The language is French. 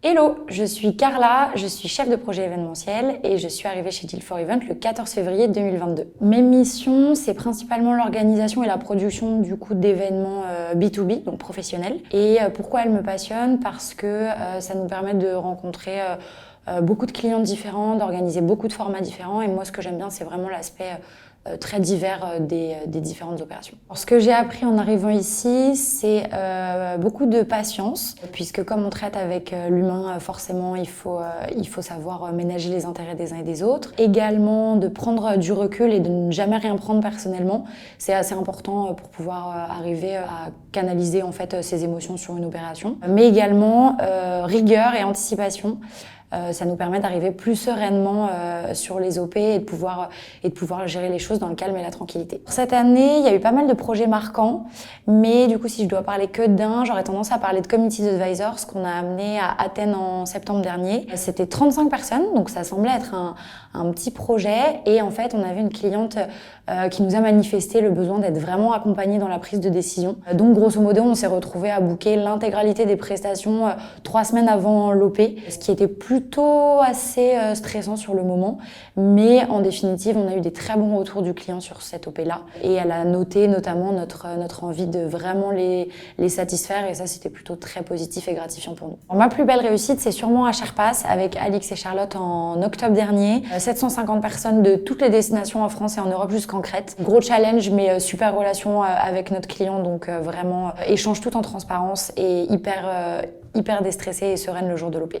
Hello, je suis Carla, je suis chef de projet événementiel et je suis arrivée chez Deal4Event le 14 février 2022. Mes missions, c'est principalement l'organisation et la production du coup d'événements B2B, donc professionnels. Et pourquoi elles me passionnent? Parce que ça nous permet de rencontrer beaucoup de clients différents, d'organiser beaucoup de formats différents. Et moi, ce que j'aime bien, c'est vraiment l'aspect très divers des différentes opérations. Alors, ce que j'ai appris en arrivant ici, c'est beaucoup de patience, puisque comme on traite avec l'humain, forcément, il faut savoir ménager les intérêts des uns et des autres. Également, de prendre du recul et de ne jamais rien prendre personnellement. C'est assez important pour pouvoir arriver à canaliser en fait ses émotions sur une opération. Mais également, rigueur et anticipation. Ça nous permet d'arriver plus sereinement sur les OP et de pouvoir gérer les choses dans le calme et la tranquillité. Cette année, il y a eu pas mal de projets marquants, mais du coup, si je dois parler que d'un, j'aurais tendance à parler de Community Advisors, ce qu'on a amené à Athènes en septembre dernier. C'était 35 personnes, donc ça semblait être un petit projet. Et en fait, on avait une cliente qui nous a manifesté le besoin d'être vraiment accompagnée dans la prise de décision. Donc, grosso modo, on s'est retrouvé à booker l'intégralité des prestations 3 semaines avant l'OP, ce qui était plutôt assez stressant sur le moment. Mais en définitive, on a eu des très bons retours du client sur cette OP-là. Et elle a noté notamment notre envie de vraiment les satisfaire. Et ça, c'était plutôt très positif et gratifiant pour nous. Alors, ma plus belle réussite, c'est sûrement à Sherpass avec Alix et Charlotte en octobre dernier. 750 personnes de toutes les destinations en France et en Europe jusqu'en Crète. Gros challenge, mais super relation avec notre client. Donc vraiment, échange tout en transparence et hyper déstressée et sereine le jour de l'OP.